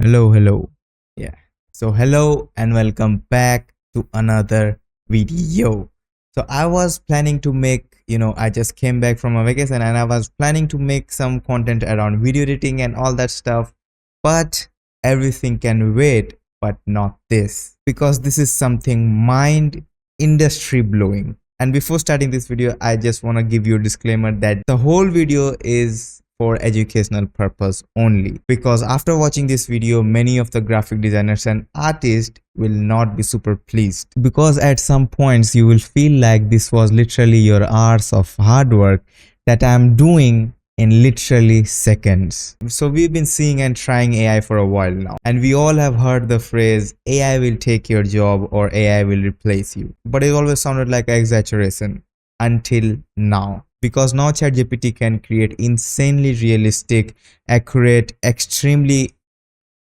Hello. Yeah. So hello and welcome back to another video. So I was planning to make, I just came back from a vacation and I was planning to make some content around video editing and all that stuff. But everything can wait, but not this. Because this is something mind industry blowing. And before starting this video, I just want to give you a disclaimer that the whole video is for educational purpose only, because after watching this video many of the graphic designers and artists will not be super pleased, because at some points you will feel like this was literally your hours of hard work that I'm doing in literally seconds. So we've been seeing and trying AI for a while now, and we all have heard the phrase AI will take your job or AI will replace you, but it always sounded like an exaggeration until now. Because now ChatGPT can create insanely realistic, accurate,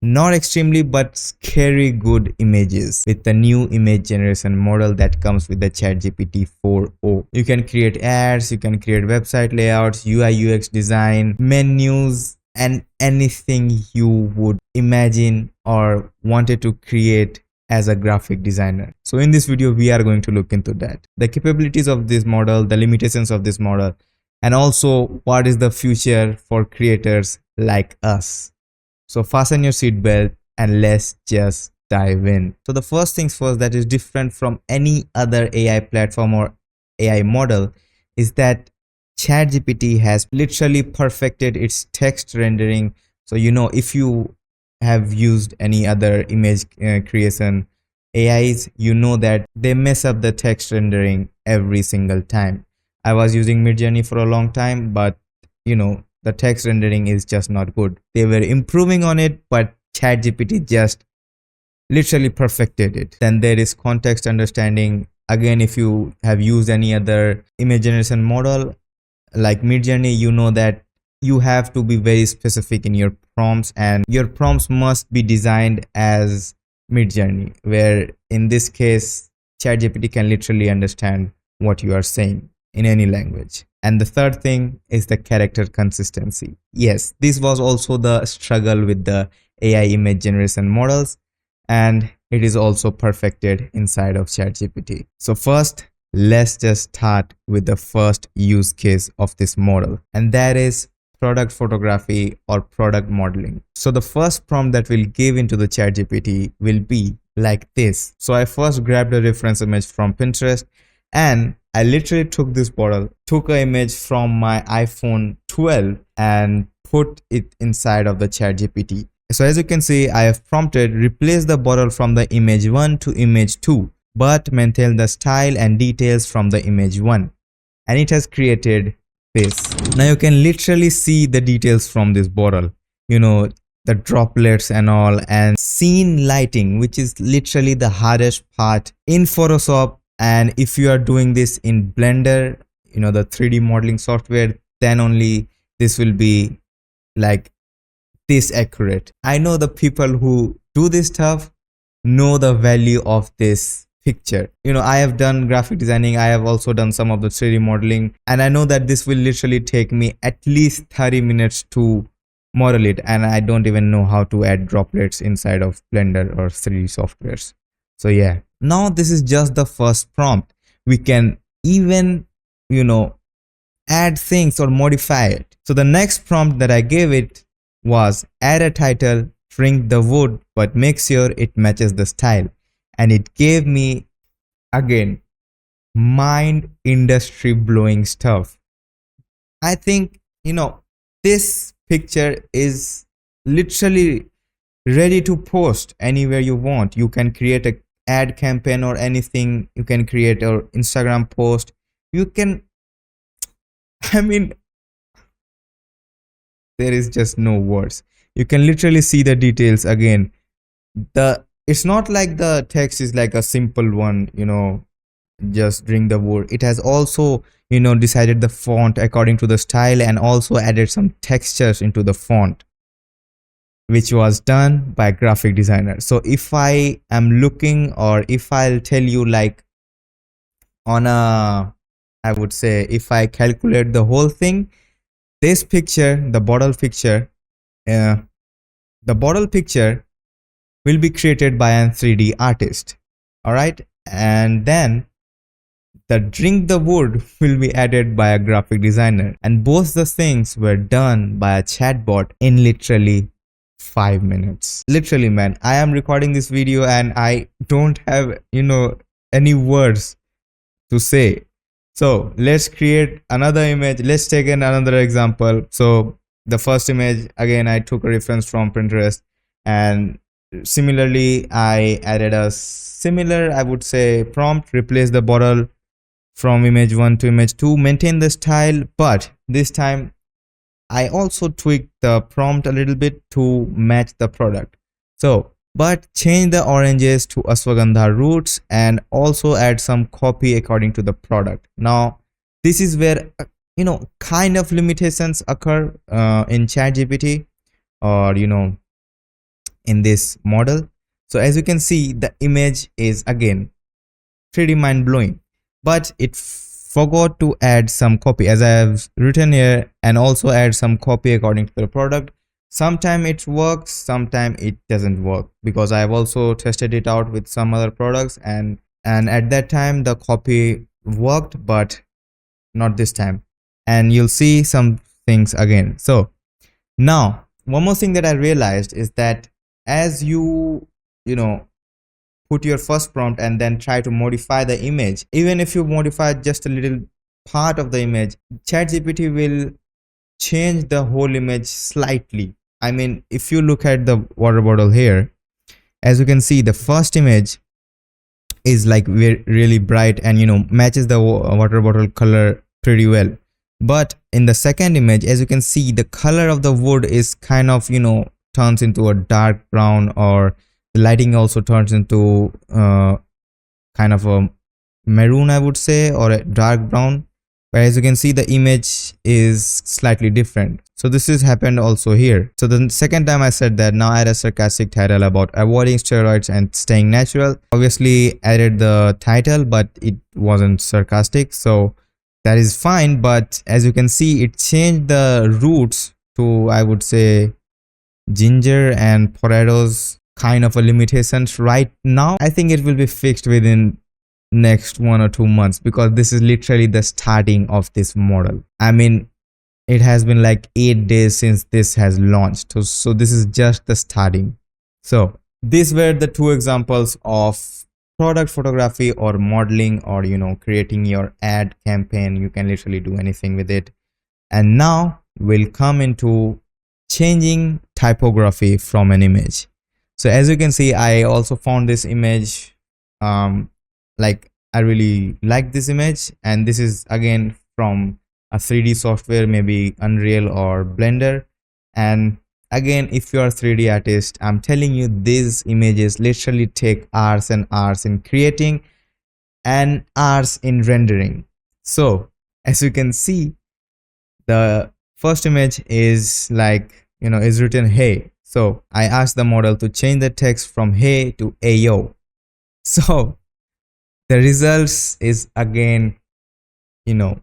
not extremely, but scary good images with the new image generation model that comes with the ChatGPT 4.0. You can create ads, you can create website layouts, UI UX design, menus, and anything you would imagine or wanted to create as a graphic designer. So in this video we are going to look into that, the capabilities of this model, the limitations of this model, and also what is the future for creators like us. So fasten your seatbelt and let's just dive in. So the first things first that is different from any other AI platform or AI model is that ChatGPT has literally perfected its text rendering. So if you have used any other image creation AIs, that they mess up the text rendering every single time. I was using Midjourney for a long time, but the text rendering is just not good. They were improving on it, but ChatGPT just literally perfected it. Then there is context understanding. Again, if you have used any other image generation model like Midjourney, that you have to be very specific in your prompts, and your prompts must be designed as Midjourney, where in this case ChatGPT can literally understand what you are saying in any language. And the third thing is the character consistency. Yes, this was also the struggle with the AI image generation models, and it is also perfected inside of ChatGPT. So first, let's just start with the first use case of this model, and that is product photography or product modeling. So the first prompt that we'll give into the ChatGPT will be like this. So I first grabbed a reference image from Pinterest, and I literally took this bottle, took an image from my iPhone 12 and put it inside of the ChatGPT. So as you can see, I have prompted replace the bottle from the image 1 to image 2, but maintain the style and details from the image 1. And it has created this. Now you can literally see the details from this bottle, the droplets and all, and scene lighting, which is literally the hardest part in Photoshop. And if you are doing this in Blender, the 3D modeling software, then only this will be like this accurate. I know the people who do this stuff know the value of this picture. I have done graphic designing, I have also done some of the 3D modeling, and I know that this will literally take me at least 30 minutes to model it, and I don't even know how to add droplets inside of Blender or 3D softwares. So yeah, now this is just the first prompt. We can even add things or modify it. So the next prompt that I gave it was add a title, shrink the wood, but make sure it matches the style. And it gave me, again, mind industry blowing stuff. I think this picture is literally ready to post anywhere you want. You can create a ad campaign or anything. You can create an Instagram post. You can, there is just no words. You can literally see the details. Again, it's not like the text is like a simple one, just drink the wood. It has also decided the font according to the style, and also added some textures into the font, which was done by a graphic designer. So if I am looking, or if I'll tell you, like I would say, if I calculate the whole thing, this picture, the bottle picture will be created by a 3D artist. All right. And then the drink the wood will be added by a graphic designer. And both the things were done by a chatbot in literally 5 minutes. Literally, man, I am recording this video and I don't have, any words to say. So let's create another image. Let's take another example. So the first image, again, I took a reference from Pinterest, and similarly, I added a similar, I would say, prompt, replace the bottle from image 1 to image 2, maintain the style, but this time I also tweaked the prompt a little bit to match the product. So, but change the oranges to ashwagandha roots and also add some copy according to the product. Now, this is where, kind of limitations occur in ChatGPT, or, in this model. So as you can see, the image is again pretty mind blowing, but it forgot to add some copy, as I have written here, and also add some copy according to the product. Sometime it works, sometime it doesn't work, because I have also tested it out with some other products, and at that time the copy worked, but not this time. And you'll see some things again. So now one more thing that I realized is that as you put your first prompt and then try to modify the image, even if you modify just a little part of the image, ChatGPT will change the whole image slightly. I mean, if you look at the water bottle here, as you can see, the first image is like really bright and matches the water bottle color pretty well. But in the second image, as you can see, the color of the wood is kind of turns into a dark brown, or the lighting also turns into kind of a maroon, I would say, or a dark brown. But as you can see, the image is slightly different. So this has happened also here. So the second time I said that, now add a sarcastic title about avoiding steroids and staying natural. Obviously added the title, but it wasn't sarcastic, so that is fine. But as you can see, it changed the roots to, I would say, ginger and potatoes, kind of a limitations right now. I think it will be fixed within next 1 or 2 months, because this is literally the starting of this model. I mean, it has been like 8 days since this has launched, so this is just the starting. So these were the two examples of product photography or modeling, or creating your ad campaign. You can literally do anything with it. And now we'll come into changing typography from an image. So as you can see, I also found this image, like I really like this image, and this is again from a 3D software, maybe Unreal or Blender. And again, if you are a 3D artist, I'm telling you, these images literally take hours and hours in creating and hours in rendering. So as you can see, the first image is like, is written hey. So I asked the model to change the text from hey to ayo. So the results is again,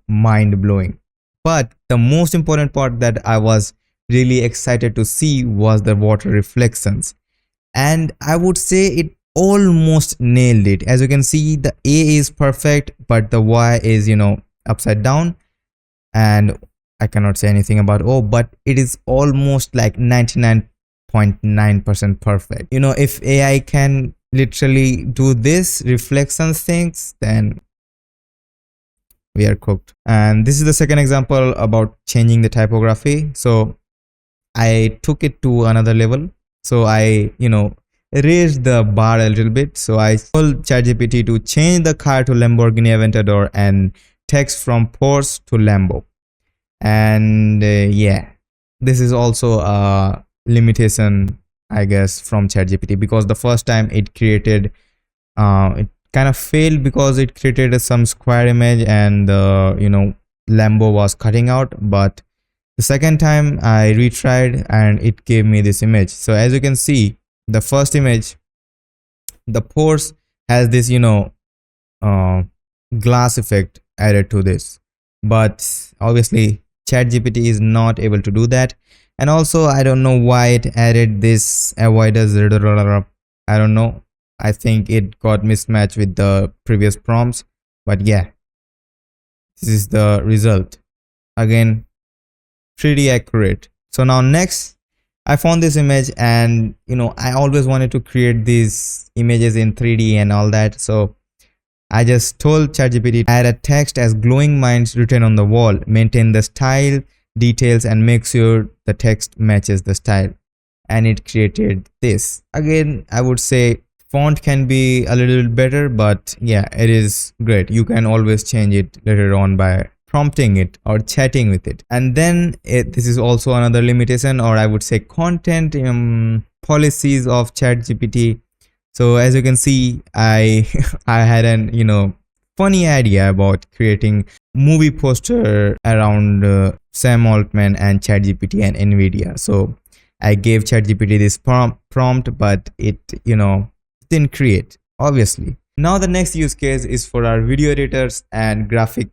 mind blowing. But the most important part that I was really excited to see was the water reflections. And I would say it almost nailed it. As you can see, the A is perfect, but the Y is, upside down. And I cannot say anything about O, but it is almost like 99.9% perfect. If AI can literally do this reflections things, then we are cooked. And this is the second example about changing the typography. So I took it to another level. So I raised the bar a little bit. So I told ChatGPT to change the car to Lamborghini Aventador and text from Porsche to Lambo. And yeah, this is also a limitation, I guess, from ChatGPT, because the first time it created, it kind of failed because it created some square image and Lambo was cutting out. But the second time I retried and it gave me this image. So as you can see, the first image, the Porsche has this glass effect added to this, but obviously ChatGPT is not able to do that. And also I don't know why it added this avoiders I don't know. I think it got mismatched with the previous prompts, but yeah, this is the result. Again, pretty accurate. So now next, I found this image, and I always wanted to create these images in 3D and all that. So I just told ChatGPT, add a text as glowing minds written on the wall, maintain the style, details, and make sure the text matches the style. And it created this. Again, I would say font can be a little better, but yeah, it is great. You can always change it later on by prompting it or chatting with it. And then this is also another limitation, or I would say content policies of ChatGPT. So as you can see, I I had an funny idea about creating movie poster around Sam Altman and ChatGPT and Nvidia. So I gave ChatGPT this prompt, but it didn't create, obviously. Now the next use case is for our video editors and graphic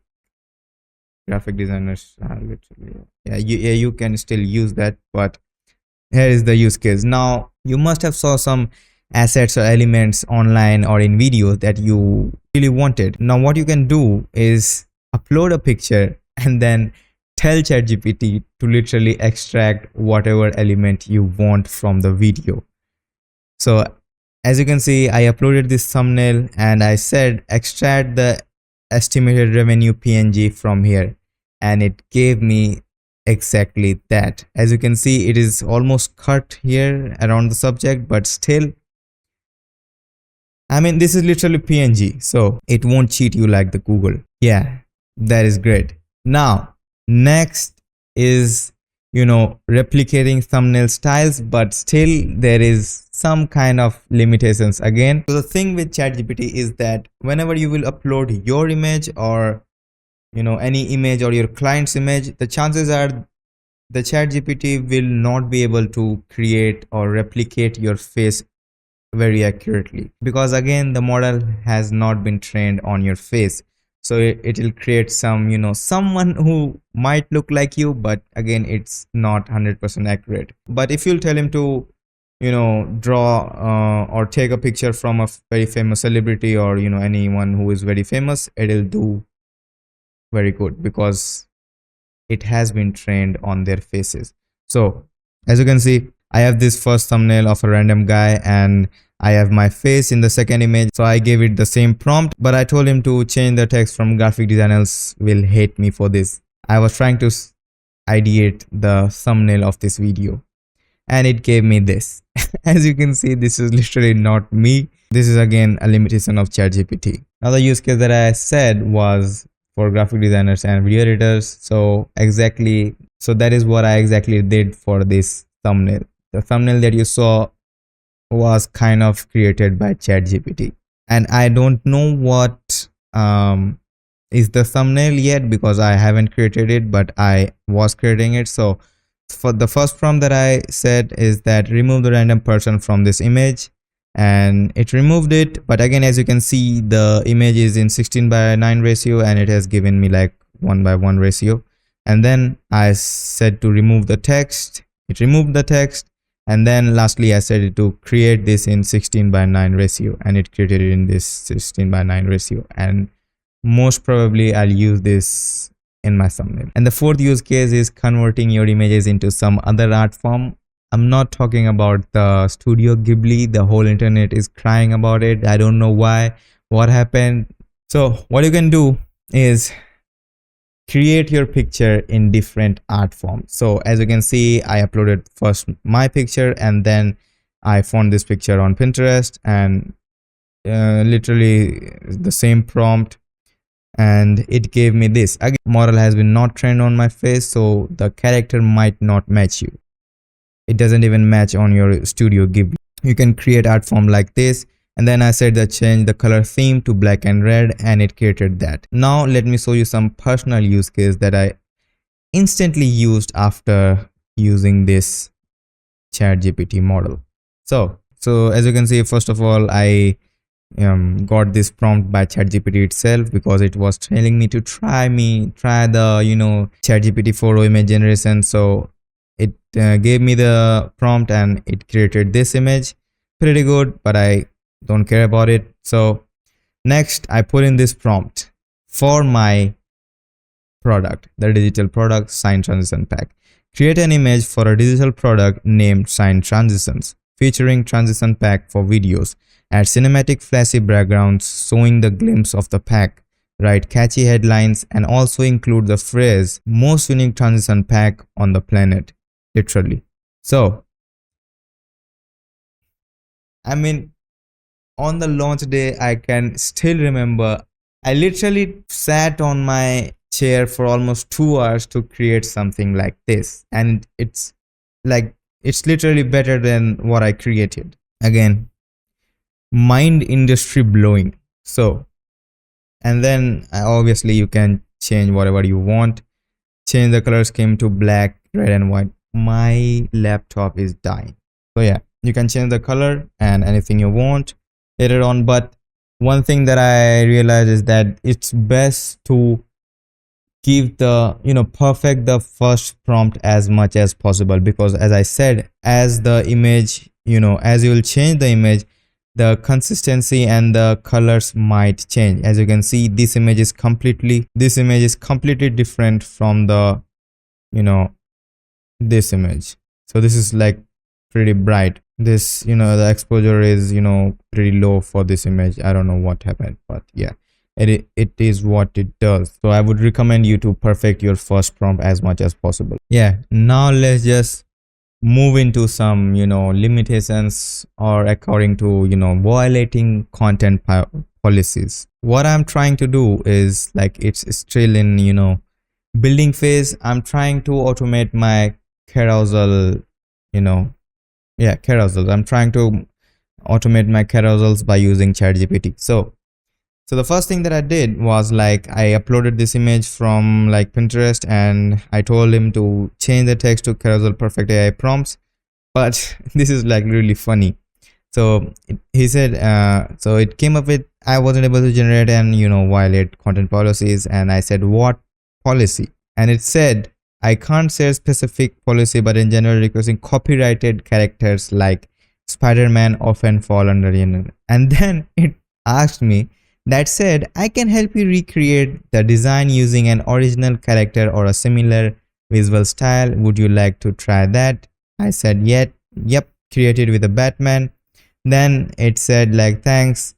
designers. Literally, yeah, you can still use that, but here is the use case. Now you must have saw some assets or elements online or in videos that you really wanted. Now what you can do is upload a picture and then tell ChatGPT to literally extract whatever element you want from the video. So as you can see, I uploaded this thumbnail and I said extract the estimated revenue PNG from here, and it gave me exactly that. As you can see, it is almost cut here around the subject, but still, I mean, this is literally PNG, so it won't cheat you like the Google. Yeah, that is great. Now next is replicating thumbnail styles, but still there is some kind of limitations again. So the thing with ChatGPT is that whenever you will upload your image or any image or your client's image, the chances are the ChatGPT will not be able to create or replicate your face very accurately, because again the model has not been trained on your face. So it will create some someone who might look like you, but again it's not 100% accurate. But if you'll tell him to draw or take a picture from a very famous celebrity or anyone who is very famous, it'll do very good because it has been trained on their faces. So as you can see, I have this first thumbnail of a random guy and I have my face in the second image. So I gave it the same prompt, but I told him to change the text from graphic designers will hate me for this. I was trying to ideate the thumbnail of this video and it gave me this. As you can see, this is literally not me. This is again a limitation of ChatGPT. Another use case that I said was for graphic designers and video editors. So that is what I exactly did for this thumbnail. The thumbnail that you saw was kind of created by ChatGPT, and I don't know what is the thumbnail yet because I haven't created it, but I was creating it. So for the first prompt that I said is that remove the random person from this image, and it removed it. But again, as you can see, the image is in 16:9 ratio and it has given me like 1:1 ratio. And then I said to remove the text, it removed the text. And then lastly, I said it to create this in 16:9 ratio, and it created it in this 16:9 ratio. And most probably I'll use this in my thumbnail. And the fourth use case is converting your images into some other art form. I'm not talking about the Studio Ghibli. The whole internet is crying about it. I don't know why, what happened. So what you can do is create your picture in different art forms. So as you can see, I uploaded first my picture and then I found this picture on Pinterest, and literally the same prompt, and it gave me this. Again, model has been not trained on my face, so the character might not match you. It doesn't even match on your Studio Ghibli. You can create art form like this. And then I said that change the color theme to black and red, and it created that. Now let me show you some personal use case that I instantly used after using this ChatGPT model. So as you can see, first of all, I got this prompt by ChatGPT itself because it was telling me to try the ChatGPT 4o image generation. So it gave me the prompt and it created this image. pretty good, but I don't care about it. So next I put in this prompt for my product, the digital product sign transition pack. Create an image for a digital product named sign transitions, featuring transition pack for videos. Add cinematic flashy backgrounds showing the glimpse of the pack. Write catchy headlines and also include the phrase most unique transition pack on the planet. Literally. So, I mean, on the launch day, I can still remember I literally sat on my chair for almost 2 hours to create something like this. And like, it's literally better than what I created. Again, mind industry blowing. So, and then obviously you can change whatever you want. Change the color scheme to black, red, and white. My laptop is dying. So, yeah, you can change the color and anything you want later on. But one thing that I realized is that it's best to give the perfect the first prompt as much as possible, because as I said, as the image, as you will change the image, the consistency and the colors might change. As you can see, this image is completely different from the this image. So this is like pretty bright. This the exposure is pretty low for this image. I don't know what happened, but yeah, it is what it does. So I would recommend you to perfect your first prompt as much as possible. Yeah, now let's just move into some limitations, or according to violating content policies. What I'm trying to do is, like, it's still in building phase. I'm trying to automate my carousel, carousels. I'm trying to automate my carousels by using ChatGPT. So the first thing that I did was, like, I uploaded this image from like Pinterest, and I told him to change the text to carousel perfect AI prompts. But this is like really funny. So he said, so it came up with, I wasn't able to generate and violate content policies. And I said, what policy? And it said, I can't say a specific policy, but in general requesting copyrighted characters like Spider-Man often fall under and then it asked me, that said, I can help you recreate the design using an original character or a similar visual style. Would you like to try that? I said, yep, created with a Batman. Then it said, like, thanks,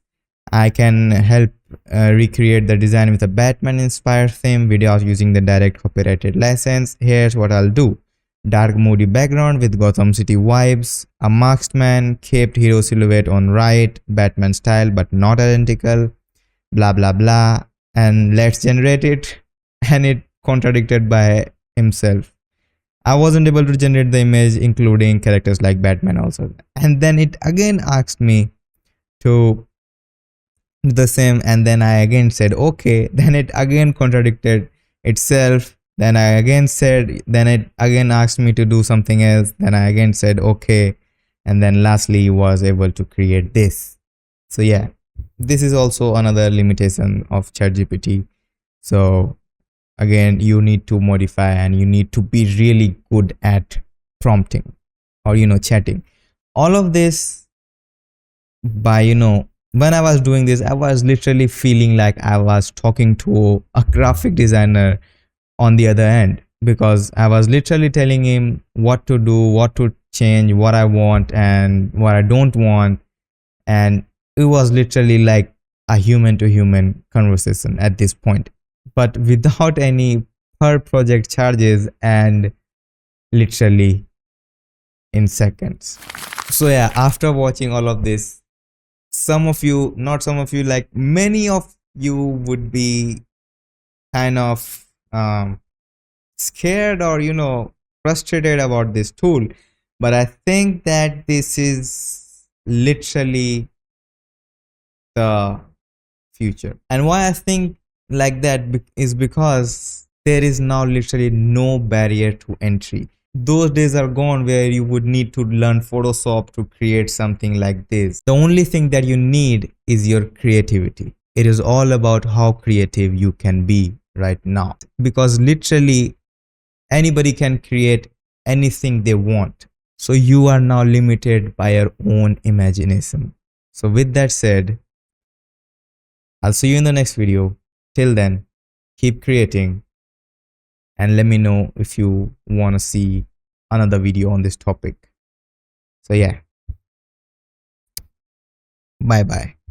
I can help recreate the design with a Batman inspired theme, videos using the direct copyrighted license. Here's what I'll do. Dark moody background with Gotham City vibes, a masked man, caped hero silhouette on right, Batman style but not identical, blah blah blah, and let's generate it. And it contradicted by himself. I wasn't able to generate the image including characters like Batman also. And then it again asked me to do the same, and then I again said okay. Then it again contradicted itself. Then I again said, then it again asked me to do something else. Then I again said okay. And then lastly was able to create this. So yeah, this is also another limitation of ChatGPT. So again, you need to modify and you need to be really good at prompting or chatting. All of this by when I was doing this, I was literally feeling like I was talking to a graphic designer on the other end, because I was literally telling him what to do, what to change, what I want and what I don't want. And it was literally like a human to human conversation at this point, but without any per project charges and literally in seconds. So yeah, after watching all of this, some of you, not some of you, like many of you would be kind of scared or frustrated about this tool. But I think that this is literally the future. And why I think like that is because there is now literally no barrier to entry. Those days are gone where you would need to learn Photoshop to create something like this. The only thing that you need is your creativity. It is all about how creative you can be right now, because literally anybody can create anything they want. So you are now limited by your own imagination. So with that said, I'll see you in the next video. Till then, keep creating and let me know if you want to see another video on this topic. So yeah, bye bye.